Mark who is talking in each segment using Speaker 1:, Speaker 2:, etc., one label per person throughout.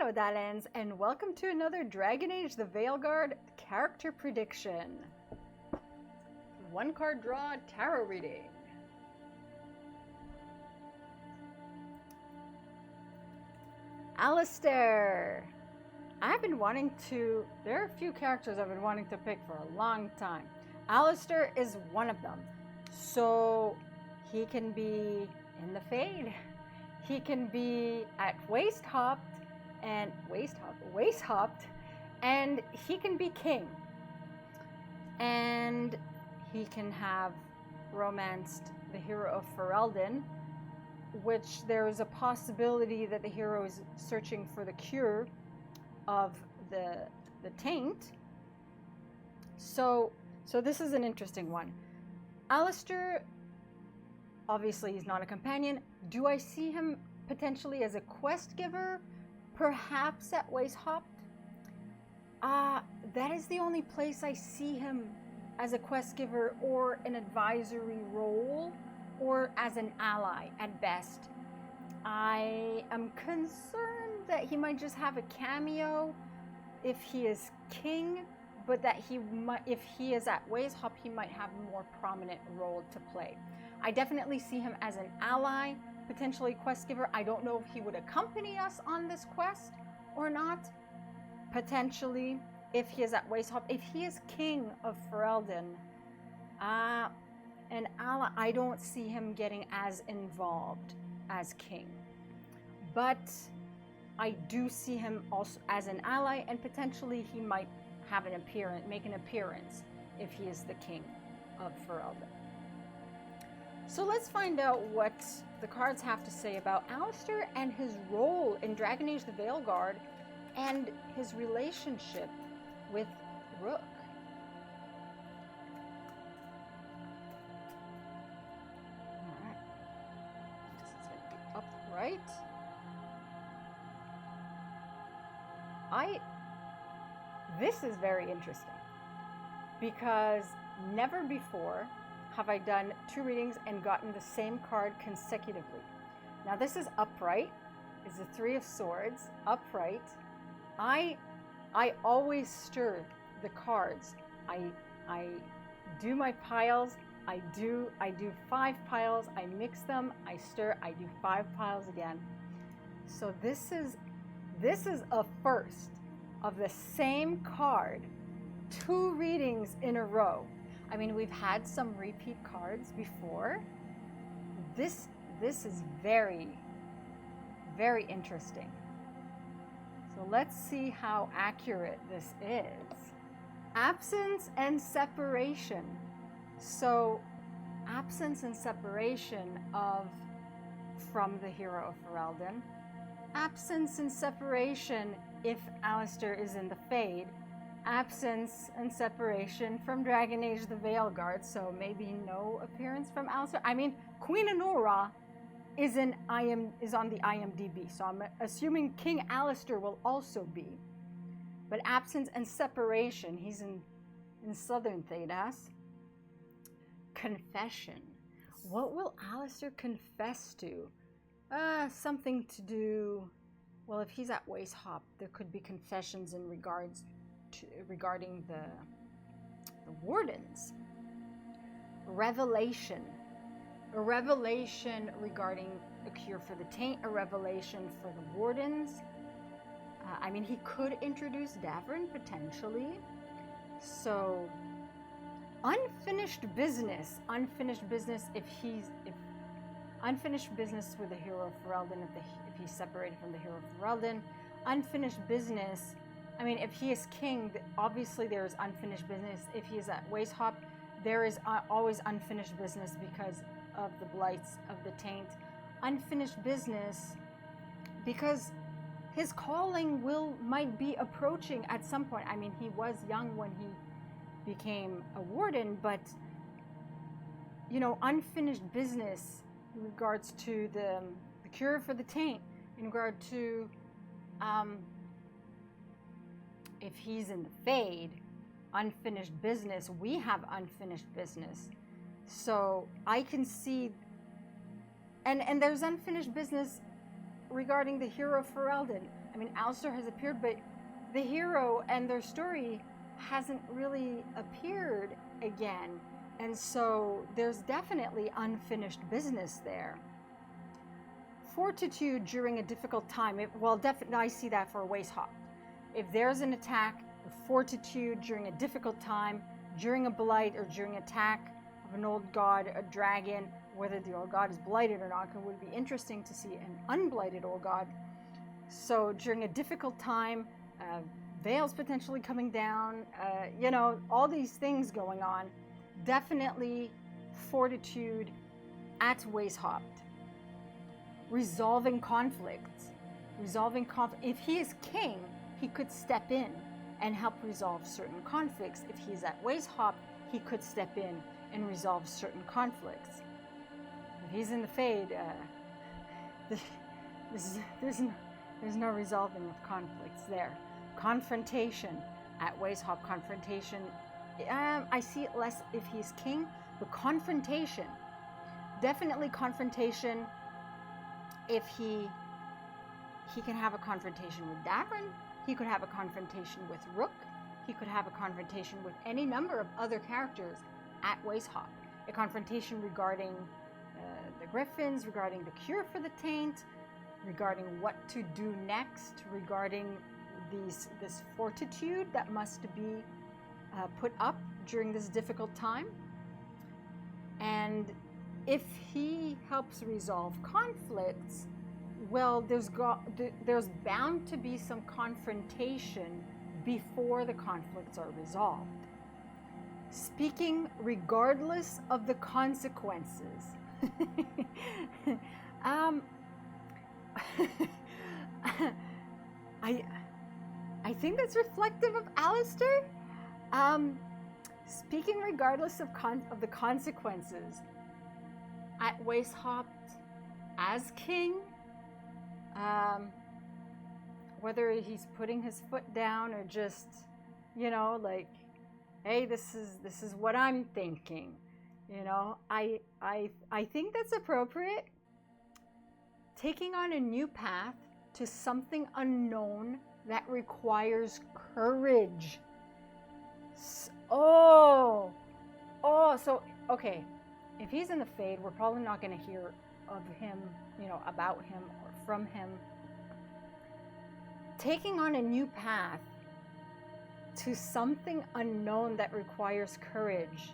Speaker 1: how that ends, and welcome to another Dragon Age the Veilguard character prediction. One card draw tarot reading. Alistair. I've been wanting to, there are a few characters I've been wanting to pick for a long time. Alistair is one of them. So he can be in the Fade. He can be at Weisshaupt, and he can be king. And he can have romanced the Hero of Ferelden, which there is a possibility that the hero is searching for the cure of the taint. So this is an interesting one. Alistair, obviously he's not a companion. Do I see him potentially as a quest giver? Perhaps at Weisshaupt? That is the only place I see him as a quest giver or an advisory role, or as an ally at best. I am concerned that he might just have a cameo if he is king, but that he might, if he is at Weisshaupt, he might have a more prominent role to play. I definitely see him as an ally, potentially quest giver. I don't know if he would accompany us on this quest or not. Potentially, if he is at Weisshaupt. If he is king of Ferelden, an ally, I don't see him getting as involved as king. But I do see him also as an ally, and potentially he might have make an appearance if he is the king of Ferelden. So let's find out what the cards have to say about Alistair and his role in Dragon Age the Veilguard and his relationship with Rook. Alright. This is going to be upright. This is very interesting because never before have I done two readings and gotten the same card consecutively. Now this is upright. It's the Three of Swords, upright. I always stir the cards. I do my piles. I do 5 piles. I mix them. I stir. I do 5 piles again. So this is a first of the same card, 2 readings in a row. I mean, we've had some repeat cards before. This is very, very interesting. So let's see how accurate this is. Absence and separation. So absence and separation from the Hero of Ferelden. Absence and separation if Alistair is in the Fade. Absence and separation from Dragon Age the Veilguard, so maybe no appearance from Alistair. I mean, Queen Anora is on the IMDb, so I'm assuming King Alistair will also be. But absence and separation, he's in Southern Thedas. Confession. What will Alistair confess to? Something to do, well, if he's at Weisshaupt, there could be confessions in regarding the wardens. Revelation. A revelation regarding a cure for the taint, a revelation for the wardens. I mean, he could introduce Davrin potentially. So unfinished business if unfinished business with the Hero of Ferelden, if he's separated from the Hero of Ferelden. Unfinished business, I mean, if he is king, obviously there is unfinished business. If he is at Weisshaupt, there is always unfinished business because of the blights of the taint. Unfinished business because his calling might be approaching at some point. I mean, he was young when he became a warden, but unfinished business in regards to the cure for the taint, in regard to if he's in the Fade, unfinished business, we have unfinished business. So I can see, and there's unfinished business regarding the Hero of Ferelden. I mean, Alistair has appeared, but the hero and their story hasn't really appeared again. And so there's definitely unfinished business there. Fortitude during a difficult time. Definitely I see that for Weisshaupt. If there's an attack, fortitude during a difficult time, during a blight or during attack of an old god, a dragon, whether the old god is blighted or not, it would be interesting to see an unblighted old god. So during a difficult time, veils potentially coming down, all these things going on. Definitely fortitude at Weisshaupt. Resolving conflicts. If he is king, he could step in and help resolve certain conflicts. If he's at Weisshaupt, he could step in and resolve certain conflicts. If he's in the Fade, there's no resolving of conflicts there. Confrontation at Weisshaupt. Confrontation, I see it less if he's king, but confrontation, definitely confrontation. If he can have a confrontation with Davrin, he could have a confrontation with Rook, he could have a confrontation with any number of other characters at Weisshaupt. A confrontation regarding the Griffins, regarding the cure for the taint, regarding what to do next, regarding this fortitude that must be put up during this difficult time. And if he helps resolve conflicts, well, there's bound to be some confrontation before the conflicts are resolved. Speaking regardless of the consequences. I think that's reflective of Alistair. Speaking regardless of the consequences. At Weisshaupt, as king, whether he's putting his foot down or just, hey, this is what I'm thinking. I think that's appropriate. Taking on a new path to something unknown that requires courage. So, okay. If he's in the Fade, we're probably not going to hear of him, about him or from him. Taking on a new path to something unknown that requires courage.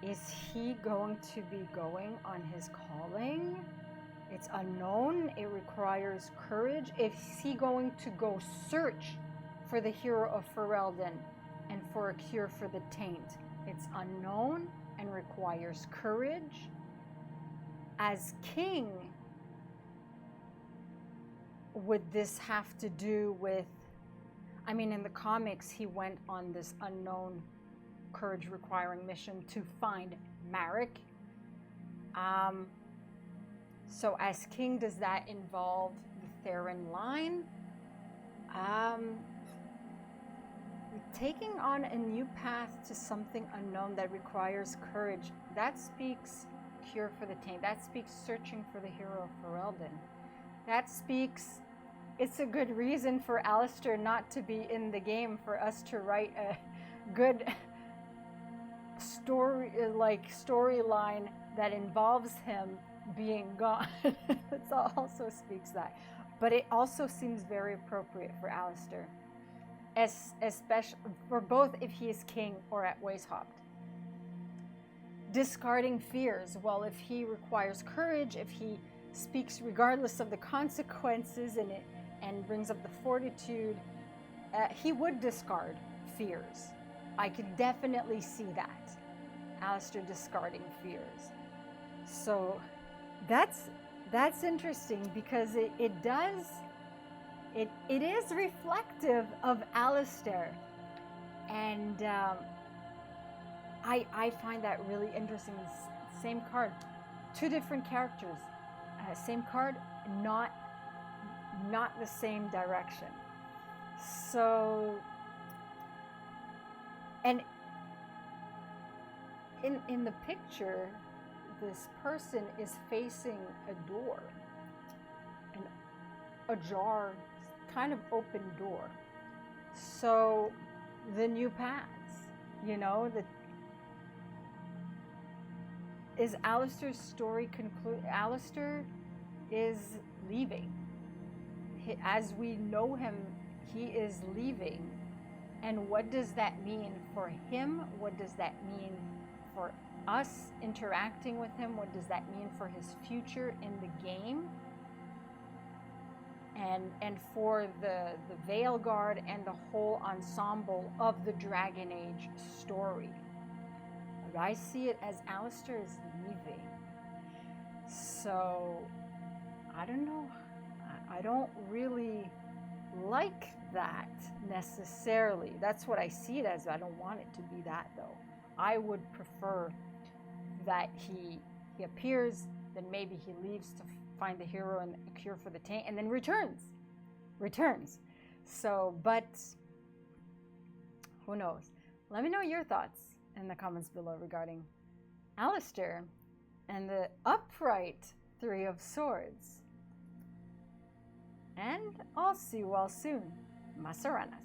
Speaker 1: Is he going to be going on his calling? It's unknown. It requires courage. Is he going to go search for the Hero of Ferelden and for a cure for the taint? It's unknown and requires courage. As king, would this have to do with, in the comics, he went on this unknown courage requiring mission to find Marek. So as king, does that involve the Theron line? Taking on a new path to something unknown that requires courage, that speaks cure for the taint. That speaks searching for the Hero of Ferelden. That speaks, it's a good reason for Alistair not to be in the game, for us to write a good storyline that involves him being gone. It also speaks that. But it also seems very appropriate for Alistair. Especially for both if he is king or at Weisshaupt. Discarding fears. Well, if he requires courage, if he speaks regardless of the consequences and brings up the fortitude, he would discard fears. I could definitely see that. Alistair discarding fears. So that's interesting because it is reflective of Alistair, and I find that really interesting. Same card, two different characters, same card, not the same direction. So, and in the picture, this person is facing a door, an ajar kind of open door. So the new paths, you know, is Alistair's story conclude? Alistair is leaving. As we know him, he is leaving. And what does that mean for him? What does that mean for us interacting with him? What does that mean for his future in the game? And for the Veilguard and the whole ensemble of the Dragon Age story. But I see it as Alistair is leaving. So, I don't know. I don't really like that necessarily. That's what I see it as. I don't want it to be that, though. I would prefer that he appears, then maybe he leaves to find the hero and a cure for the taint, and then returns. So, but who knows? Let me know your thoughts in the comments below regarding Alistair and the upright Three of Swords. And I'll see you all soon. Masaranas.